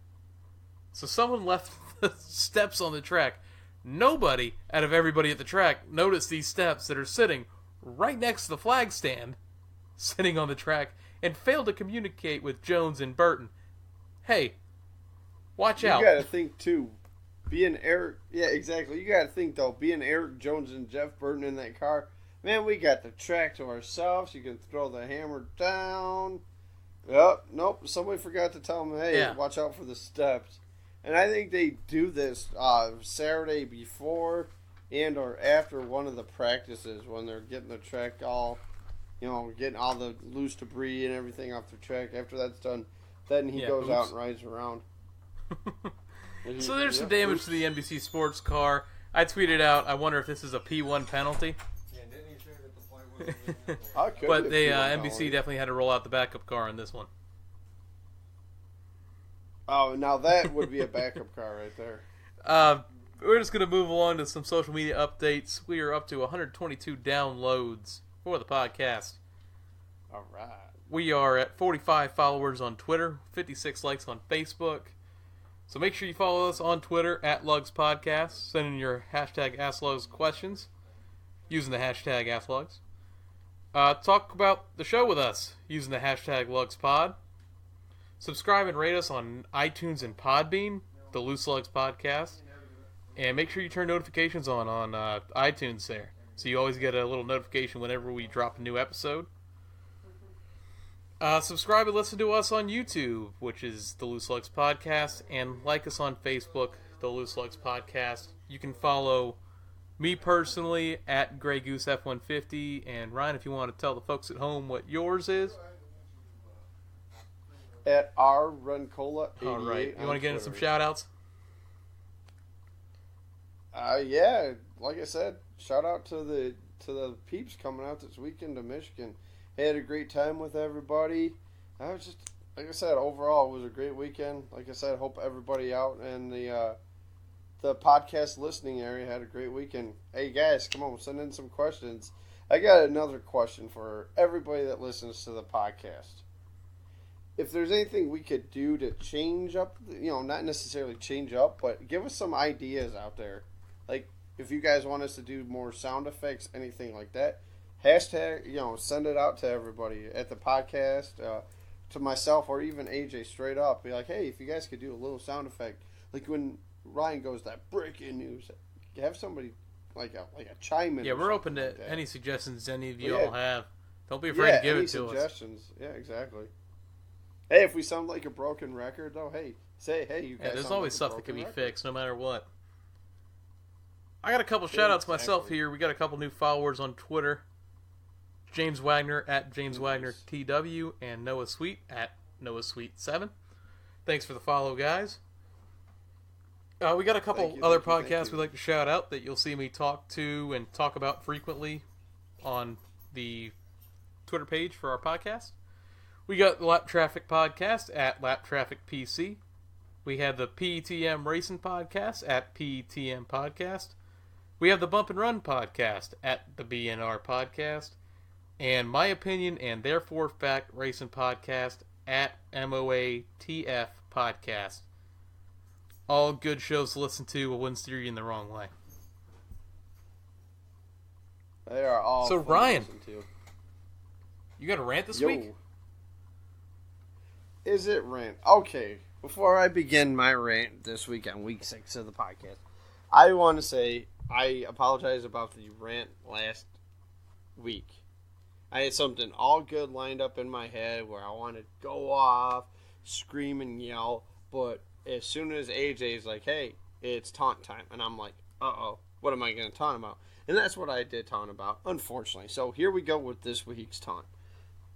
So someone left the steps on the track. Nobody out of everybody at the track noticed these steps that are sitting right next to the flag stand, sitting on the track, and failed to communicate with Jones and Burton. Hey, watch out. You gotta think too. Being Eric, exactly. You gotta think though. Being Eric Jones and Jeff Burton in that car, man, we got the track to ourselves. You can throw the hammer down. Nope. Somebody forgot to tell them, hey, watch out for the steps. And I think they do this Saturday before and or after one of the practices when they're getting the track all, getting all the loose debris and everything off the track. After that's done, then he goes out and rides around. So there's some damage to the NBC Sports car. I tweeted out, I wonder if this is a P1 penalty. But NBC definitely had to roll out the backup car on this one. Oh, now that would be a backup car right there. We're just going to move along to some social media updates. We are up to 122 downloads for the podcast. All right. We are at 45 followers on Twitter, 56 likes on Facebook. So make sure you follow us on Twitter at Lugs Podcast. Send in your hashtag AskLugs questions using the hashtag AskLugs. Talk about the show with us using the hashtag LugsPod. Subscribe and rate us on iTunes and Podbean, the Loose Lugs Podcast. And make sure you turn notifications on iTunes there, so you always get a little notification whenever we drop a new episode. Subscribe and listen to us on YouTube, which is the Loose Lugs Podcast, and like us on Facebook, the Loose Lugs Podcast. You can follow me personally at Grey Goose F150, and Ryan, if you want to tell the folks at home what yours is. At R Runcola 88. All right, you want to get into some shout outs? Yeah, like I said, shout out to the peeps coming out this weekend to Michigan. Had a great time with everybody. I was just, like I said, overall it was a great weekend. Like I said, I hope everybody out in the podcast listening area had a great weekend. Hey guys, come on, send in some questions. I got another question for everybody that listens to the podcast. If there's anything we could do to change up, not necessarily change up, but give us some ideas out there. Like, if you guys want us to do more sound effects, anything like that, hashtag, send it out to everybody at the podcast, to myself, or even AJ straight up. Be like, hey, if you guys could do a little sound effect, like when Ryan goes, that breaking news, have somebody like a chime in. Yeah, we're open to any suggestions any of you all have. Don't be afraid to give it to us. Suggestions. Yeah, exactly. Hey, if we sound like a broken record, though, hey, you guys. Yeah, there's always stuff that can be fixed, no matter what. I got a couple shout-outs myself here. We got a couple new followers on Twitter. James Wagner at James Wagner TW, and Noah Sweet at Noah Sweet 7. Thanks for the follow, guys. We got a couple other podcasts we'd like to shout out that you'll see me talk to and talk about frequently on the Twitter page for our podcast. We got the Lap Traffic Podcast at Lap Traffic PC. We have the PTM Racing Podcast at PTM Podcast. We have the Bump and Run Podcast at the BNR Podcast. And My Opinion and Therefore Fact Racing Podcast at MOATF Podcast. All good shows to listen to. I wouldn't steer you in the wrong way. They are all so fun Ryan, to listen to. You got a rant this week? Is it rant? Okay, before I begin my rant this week on week 6 of the podcast, I want to say I apologize about the rant last week. I had something all good lined up in my head where I wanted to go off, scream and yell, but as soon as AJ's like, hey, it's taunt time, and I'm like, uh-oh, what am I going to taunt about? And that's what I did taunt about, unfortunately. So here we go with this week's taunt.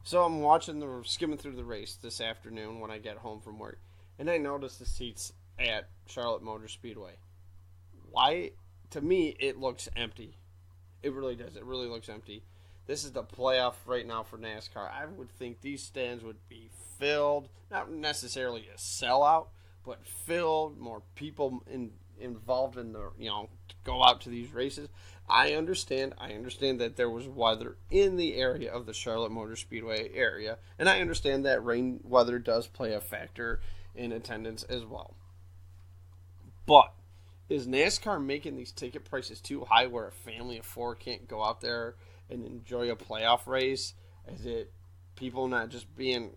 So I'm skimming through the race this afternoon when I get home from work, and I noticed the seats at Charlotte Motor Speedway. Why? To me, it looks empty. It really does. It really looks empty. This is the playoff right now for NASCAR. I would think these stands would be filled, not necessarily a sellout, but filled, more people involved in the, to go out to these races. I understand that there was weather in the area of the Charlotte Motor Speedway area, and I understand that rain weather does play a factor in attendance as well. But is NASCAR making these ticket prices too high where a family of 4 can't go out there and enjoy a playoff race? Is it people not just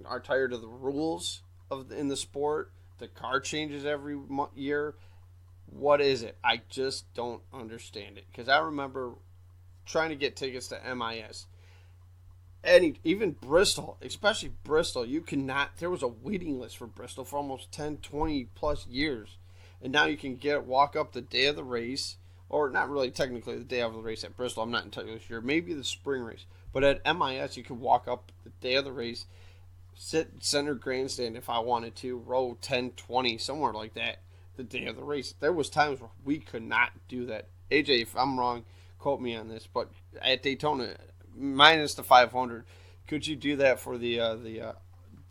are tired of the rules in the sport? The car changes every year. What is it? I just don't understand it. Because I remember trying to get tickets to MIS. Even Bristol, especially Bristol, there was a waiting list for Bristol for almost 10, 20 plus years. And now you can walk up the day of the race, or not really technically the day of the race at Bristol, I'm not entirely sure, maybe the spring race. But at MIS, you can walk up the day of the race, sit center grandstand if I wanted to, row 10, 20, somewhere like that. the day of the race. There was times where we could not do that. AJ, if I'm wrong, quote me on this, but at Daytona, minus the 500, could you do that for the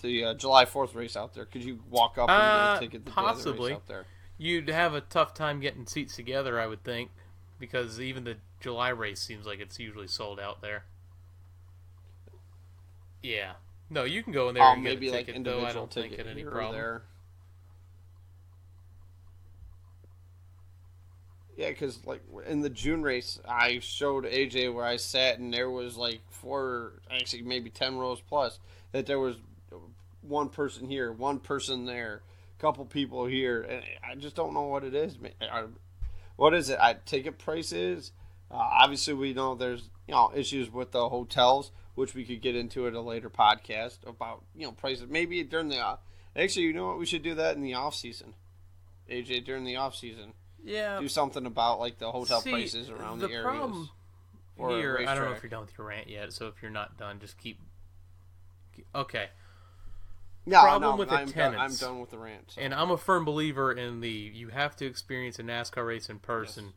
July 4th race out there? Could you walk up and get a ticket the day of the race out there? You'd have a tough time getting seats together, I would think, because even the July race seems like it's usually sold out there. Yeah. No, you can go in there and get a ticket, though I don't think it any problem. There. Yeah, because like in the June race, I showed AJ where I sat, and there was like maybe 10 rows plus, that there was one person here, one person there, a couple people here, and I just don't know what it is. What is it? Ticket prices. Obviously, we know there's issues with the hotels, which we could get into at a later podcast about prices. Maybe during the actually, you know what? We should do that in the off season. AJ, during the off season. Yeah. Do something about like the hotel prices around the areas. Problem here, I don't know if you're done with your rant yet, so if you're not done, just keep. Okay. Problem with attendance. I'm done with the rant. So. And I'm a firm believer in you have to experience a NASCAR race in person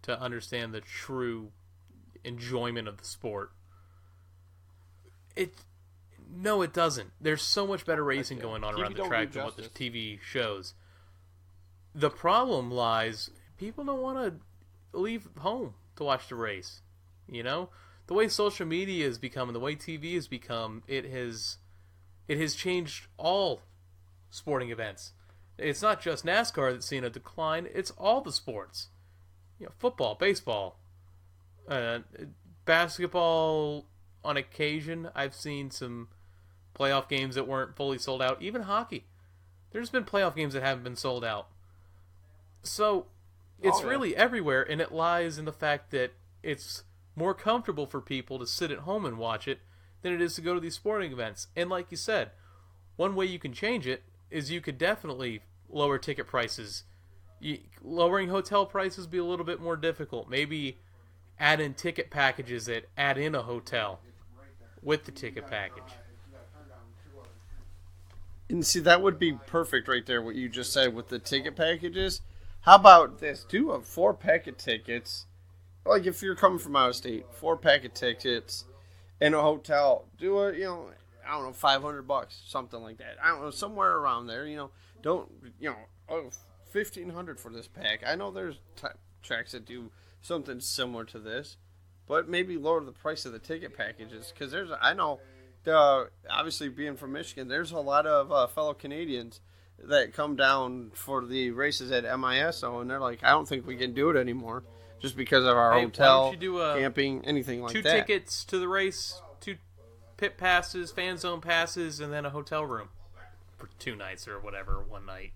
to understand the true enjoyment of the sport. No, it doesn't. There's so much better racing going on around the track than what the TV shows. The problem lies, people don't want to leave home to watch the race. The way social media has become and the way TV has become, it has changed all sporting events. It's not just NASCAR that's seen a decline, it's all the sports. Football, baseball, basketball on occasion. I've seen some playoff games that weren't fully sold out. Even hockey. There's been playoff games that haven't been sold out. So, it's really everywhere, and it lies in the fact that it's more comfortable for people to sit at home and watch it than it is to go to these sporting events. And like you said, one way you can change it is you could definitely lower ticket prices. Lowering hotel prices would be a little bit more difficult. Maybe add in ticket packages that add in a hotel with the ticket package. And see, that would be perfect right there, what you just said with the ticket packages. How about this? Do a 4-pack of tickets. Like if you're coming from out of state, 4-pack of tickets in a hotel. Do I don't know, $500, something like that. I don't know, somewhere around there. Don't $1,500 for this pack. I know there's tracks that do something similar to this, but maybe lower the price of the ticket packages because I know, obviously being from Michigan, there's a lot of fellow Canadians that come down for the races at MISO, and they're like, I don't think we can do it anymore just because of our hotel, camping, anything like that. 2 tickets to the race, 2 pit passes, fan zone passes, and then a hotel room for 2 nights or whatever, 1 night.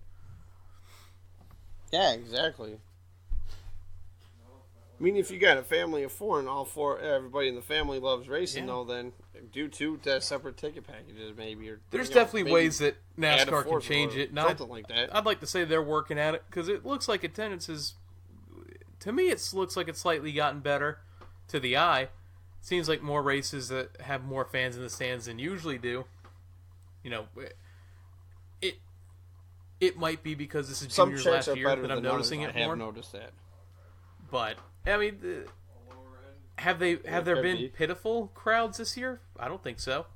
Yeah, exactly. I mean, if you got a family of 4 and everybody in the family loves racing, though, then do 2 separate ticket packages, maybe. Or there's definitely ways that NASCAR can change it. Something like that. I'd like to say they're working at it because it looks like attendance is. To me, it looks like it's slightly gotten better to the eye. It seems like more races that have more fans in the stands than usually do. It might be because this is Junior's last year that I'm noticing it more. I have noticed that. But I mean, have there been pitiful crowds this year? I don't think so.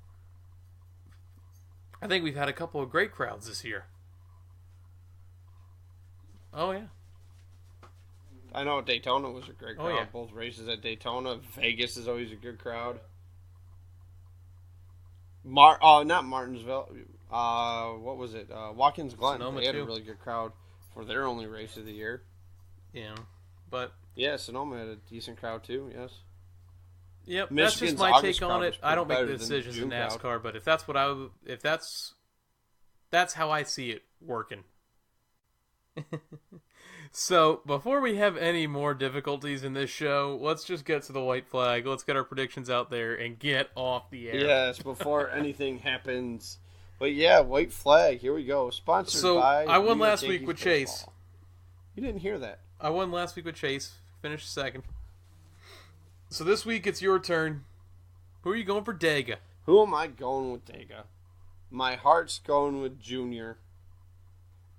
I think we've had a couple of great crowds this year. Oh yeah. I know Daytona was a great crowd. Oh, yeah. Both races at Daytona. Vegas is always a good crowd. Not Martinsville. What was it? Watkins Glen. Sonoma they had a really good crowd for their only race of the year. Yeah, but yeah, Sonoma had a decent crowd too. Yes. Yep, Michigan's that's just my take on it. I don't make the decisions in NASCAR, crowd. But if that's how I see it working. So, before we have any more difficulties in this show, let's just get to the white flag. Let's get our predictions out there and get off the air. Yes, before anything happens. But yeah, white flag. Here we go. Sponsored by I won last week with Chase. You didn't hear that. I won last week with Chase. Finished second. So this week it's your turn. Who are you going for, Dega? Who am I going with, Dega? My heart's going with Junior.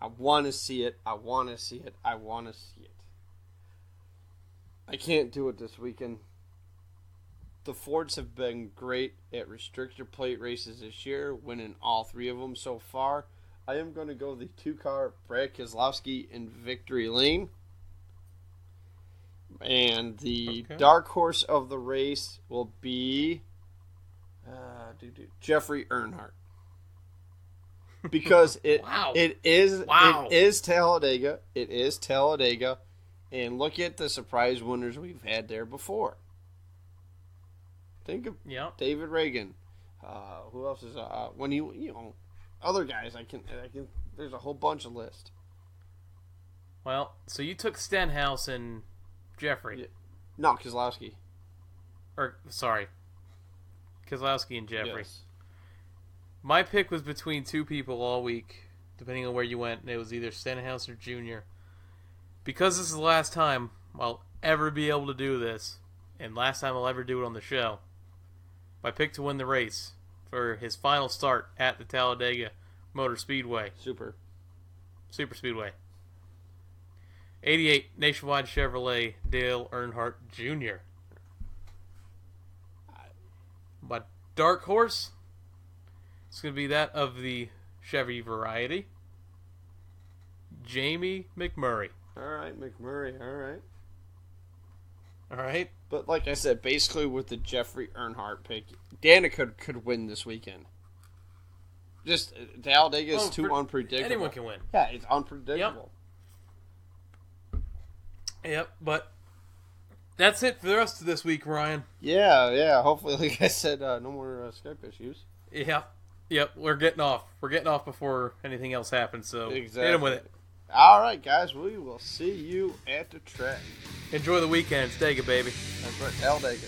I want to see it. I want to see it. I want to see it. I can't do it this weekend. The Fords have been great at restrictor plate races this year, winning all 3 of them so far. I am going to go the 2-car Brad Keselowski in victory lane. And the dark horse of the race will be Jeffrey Earnhardt. Because it is Talladega. It is Talladega. And look at the surprise winners we've had there before. Think of David Reagan. Who else is other guys? I can. There's a whole bunch of lists. Well, so you took Stenhouse and Jeffrey. Yeah. No, Keselowski. Keselowski and Jeffrey. Yes. My pick was between 2 people all week, depending on where you went, and it was either Stenhouse or Jr. Because this is the last time I'll ever be able to do this, and last time I'll ever do it on the show, my pick to win the race for his final start at the Talladega Motor Speedway. Super Speedway. 88 Nationwide Chevrolet Dale Earnhardt Jr. My dark horse, it's going to be that of the Chevy variety, Jamie McMurray. All right, McMurray. All right. But like I said, basically with the Jeffrey Earnhardt pick, Danica could win this weekend. Just Talladega is too unpredictable. Anyone can win. Yeah, it's unpredictable. Yep, but that's it for the rest of this week, Ryan. Yeah. Hopefully, like I said, no more Skype issues. Yep. We're getting off. We're getting off before anything else happens. So exactly. Hit them with it. All right, guys. We will see you at the track. Enjoy the weekend. Stay good, baby. That's right. Talladega.